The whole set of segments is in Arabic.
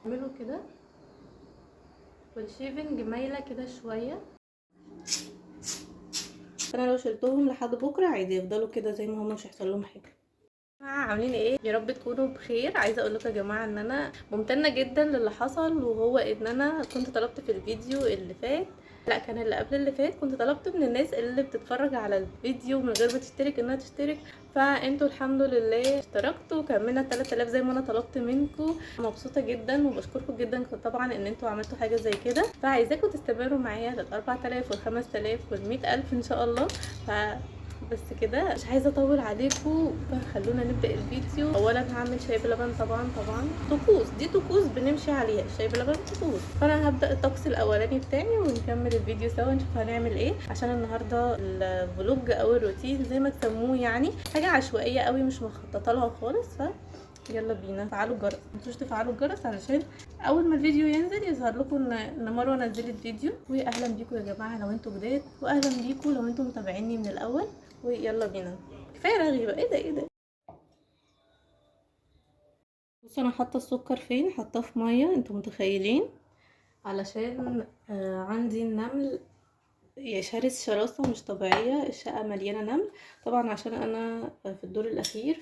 اعمله كده والشيفنج مايله كده شويه. انا لو شلتهم لحد بكره عادي يفضلوا كده زي ما هما، مش هيحصل لهم حاجه. عاملين ايه؟ يا رب تكونوا بخير. عايزه اقول لكم يا جماعه ان انا ممتنه جدا للي حصل، وهو ان انا كنت طلبت في الفيديو اللي فات، لا كان اللي قبل اللي فات، كنت طلبت من الناس اللي بتتفرج على الفيديو من غير ما تشترك انها تشترك، فانتوا الحمد لله اشتركتوا وكملنا 3000 زي ما انا طلبت منكم. مبسوطه جدا وبشكركم جدا طبعا ان انتوا عملتوا حاجه زي كده، فعايزاكم تستمروا معايا لل 4000 وال 5000 وال 100000 ان شاء الله. بس كده مش عايزه اطول عليكم، فخلونا نبدا الفيديو. اولا هعمل شاي بلبن، طبعا طقوس، دي طقوس بنمشي عليها، الشاي بلبن طقوس. فانا هبدا الطقس الاولاني بتاعي ونكمل الفيديو سوا نشوف هنعمل ايه، عشان النهارده الفلوج او الروتين زي ما تسموه يعني حاجه عشوائيه قوي مش مخططه لها خالص. يلا بينا. فعلوا الجرس، متنسوش تفعلوا الجرس علشان اول ما الفيديو ينزل يظهر لكم ان مروه نزلت فيديو. واهلا بيكم يا جماعه لو انتوا جداد، واهلا بيكم لو انتوا متابعيني من الاول. ويلا بينا. كفايه رغي بقى، ايه ده. بصوا انا حاطه السكر فين، حاطاه في ميه، انتوا متخيلين؟ علشان عندي النمل شرس شراسه مش طبيعيه، الشقه مليانه نمل طبعا عشان انا في الدور الاخير،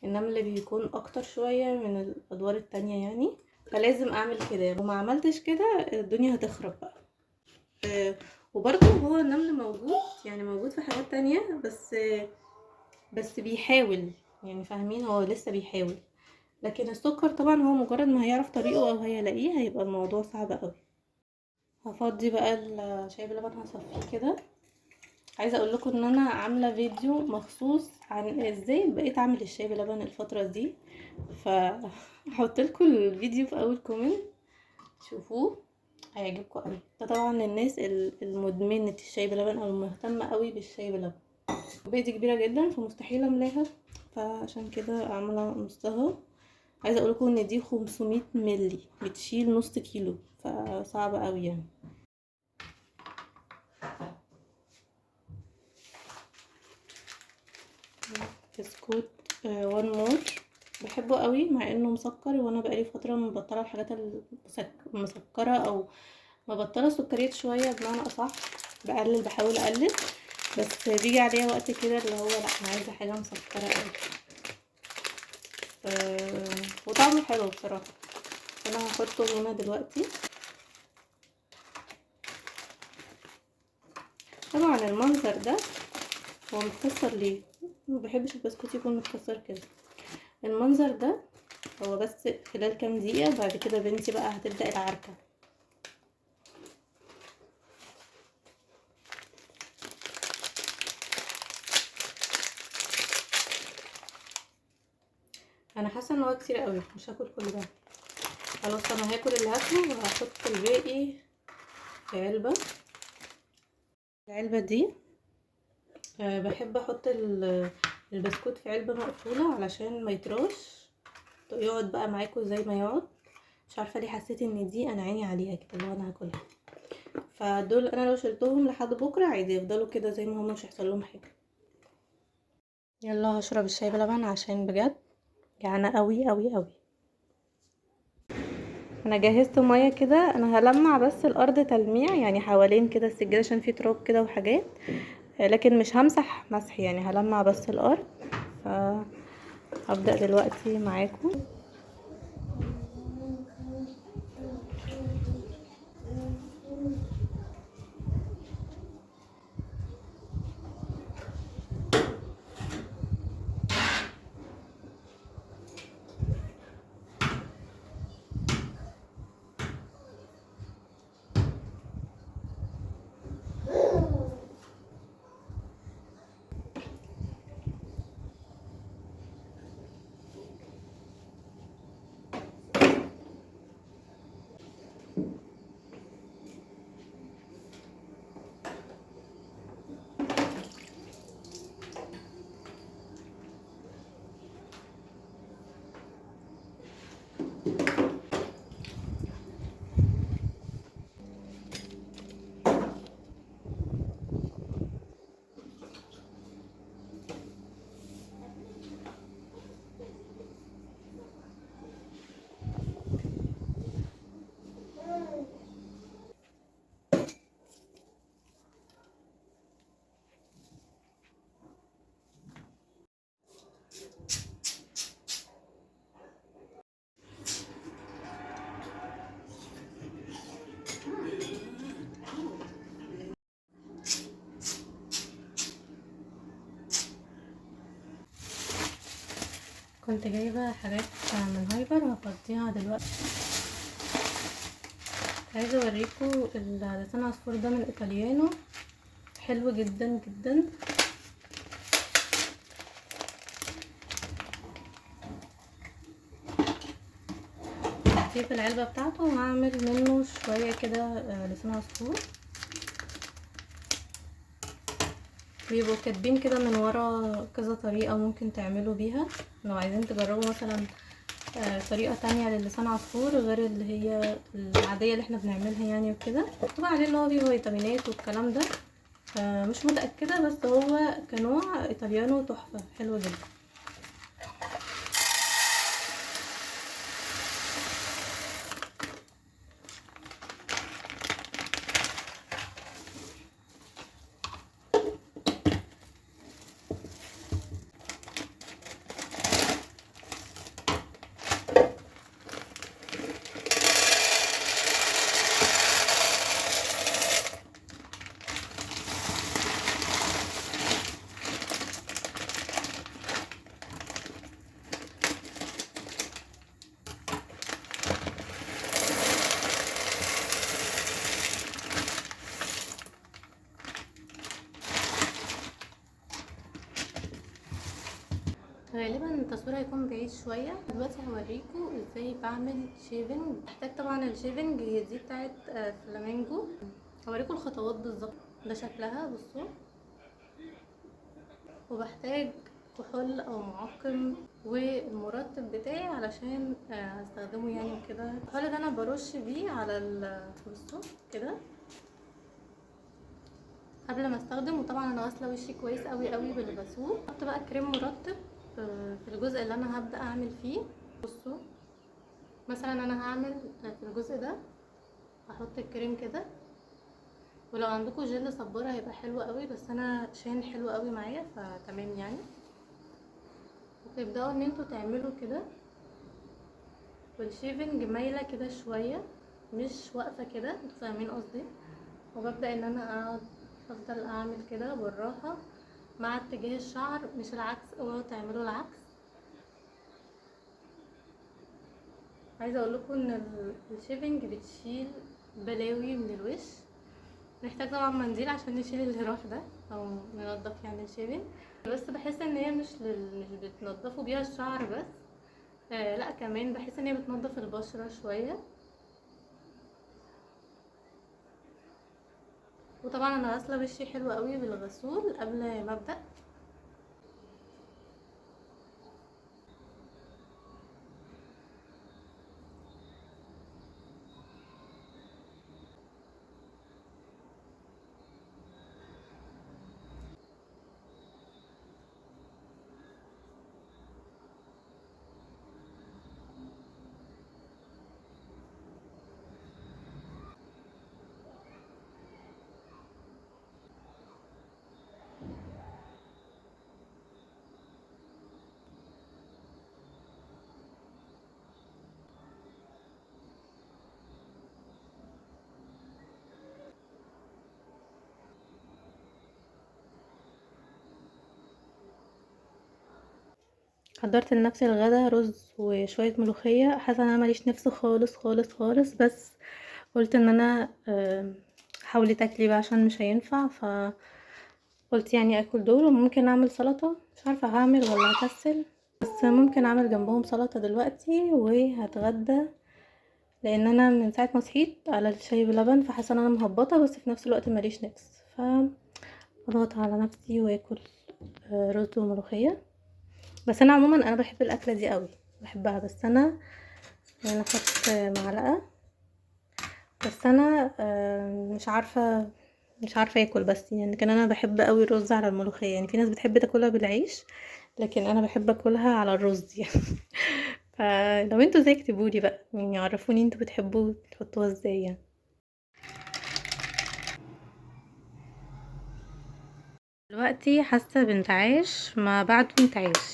النمل بيكون اكتر شويه من الادوار التانية يعني، فلازم اعمل كده، وما عملتش كده الدنيا هتخرب بقى. وبرضه هو النمل موجود يعني، موجود في حاجات تانية، بس بيحاول يعني، فاهمين؟ هو لسه بيحاول. لكن السكر طبعا هو مجرد ما هيعرف طريقه او هيلاقيه هيبقى الموضوع صعب قوي. هفضي بقى الشاي بلبن، هصفيه كده. عايزه اقول لكم ان انا عامله فيديو مخصوص عن ازاي بقيت اعمل الشاي بلبن الفتره دي، فهحط لكم الفيديو في اول كومنت، شوفوه هيعجبكم قوي. ده طبعا للناس المدمنه الشاي بلبن او المهتمه قوي بالشاي بلبن. الكوبايه دي كبيره جدا فمستحيل املاها، فعشان كده عامله نصها. عايزه اقول لكم ان دي 500 ملي بتشيل نص كيلو، فصعبه قوي يعني. بسكوت وان مور، بحبه قوي مع انه مسكر، وانا بقالي فتره مبطله الحاجات المسكره، او مبطله السكريات شويه بمعنى اصح، بحاول اقلل، بس بيجي عليا وقت كده اللي هو لا انا عايزه حاجه مسكره قوي. وطعمه حلو بصراحه. انا هحطه هنا دلوقتي. طبعا المنظر ده هو متكسر ليه؟ ما بحبش البسكوت يكون متكسر كده. المنظر ده هو بس خلال كام دقيقة، بعد كده بنتي بقى هتبدأ العركة. انا حاسة ان هو كتير قوي، مش هاكل كل ده. خلاص انا هاكل اللي هاكله وهحط الباقي في علبة. العلبة دي بحب احط البسكوت في علبة مقفولة علشان ما يطراش، يقعد بقى معاكم زي ما يقعد. مش عارفة ليه حسيت ان دي انا عيني عليها كده اللي انا هاكلها، فدول انا لو شلتهم لحد بكرة عادي يفضلوا كده زي ما هما، مش هيحصل لهم حاجة. يلا هشرب الشاي بلبن عشان بجد جعانة قوي قوي قوي. انا جهزت ميه كده، انا هلمع بس الارض تلميع يعني حوالين كده السجاده عشان في تراب كده وحاجات، لكن مش همسح مسح يعني، هلمع بس الارض. فهبدأ دلوقتي معاكم. كنت جايبه حاجات من هايبر هفضيها دلوقتي. عايزه اوريكم اللسان عصفور ده من ايطاليانو، حلو جدا جدا. في العلبه بتاعته وهعمل منه شويه كده لسان عصفور. بيبقوا كاتبين كده من ورا كذا طريقه ممكن تعملوا بيها لو عايزين تجربوا مثلا طريقه تانية للسان عصفور غير اللي هي العاديه اللي احنا بنعملها يعني وكده. مكتوب عليه اللي هو فيه فيتامينات والكلام ده، مش متاكده، بس هو كنوع ايطاليانو تحفه حلو جدا. غالبا التصوير هيكون بعيد شويه. دلوقتي هوريكم ازاي بعمل شيفنج. بحتاج طبعا الشيفنج هي دي بتاعت فلامينجو. هوريكم الخطوات بالظبط. ده شكلها بصوا. وبحتاج كحول او معقم والمرطب بتاعي علشان هستخدمه يعني وكده. الكحول ده انا برش بيه على بصوا كده قبل ما استخدم. وطبعا انا غاسله وشي كويس قوي قوي بالغسول. احط بقى كريم مرطب في الجزء اللي انا هبدا اعمل فيه. بصوا مثلا انا هعمل في الجزء ده هحط الكريم كده، ولو عندكم جل صباره هيبقى حلو قوي، بس انا شان حلو قوي معايا فتمام يعني. وتبداوا ان انتوا تعملوا كده والشيفنج مايله كده شويه مش واقفه كده، انتوا فاهمين قصدي. وببدا ان انا اقعد افضل اعمل كده بالراحه مع اتجاه الشعر مش العكس، اوعوا تعملوا العكس. عايزه اقول لكم ان الشيفنج بتشيل بلاوي من الوش. نحتاج طبعا منديل عشان نشيل الهراش ده او ننضف يعني الشيفنج. بس بحس ان هي مش بتنضفوا بيها الشعر بس، لا كمان بحس ان هي بتنضف البشره شويه. وطبعا انا غاسله وشي حلو قوي بالغسول قبل ما ابدا. حضرت لنفسي الغدا رز وشويه ملوخيه. حاسه ان انا ماليش نفس خالص خالص خالص، بس قلت ان انا حاولي تاكلي بقى عشان مش هينفع، قلت يعني اكل دول. وممكن اعمل سلطه، مش عارفه هعمل ولا هكسل، بس ممكن اعمل جنبهم سلطه دلوقتي وهتغدى. لان انا من ساعه ما صحيت على الشاي بلبن فحاسه ان انا مهبطه، بس في نفس الوقت ماليش نفس، اضغط على نفسي واكل رز وملوخيه. بس انا عموما انا بحب الاكله دي قوي، بحبها. بس انا يعني احط معلقه بس. انا مش عارفه اكل بس يعني. لكن انا بحب قوي الرز على الملوخيه. يعني في ناس بتحب تاكلها بالعيش، لكن انا بحب اكلها على الرز يعني. فلو انتوا زي اكتبولي بقى يعني، عرفوني انتوا بتحبوا تحطوها ازاي يعني. دلوقتي حاسه بانتعاش ما بعده انتعاش.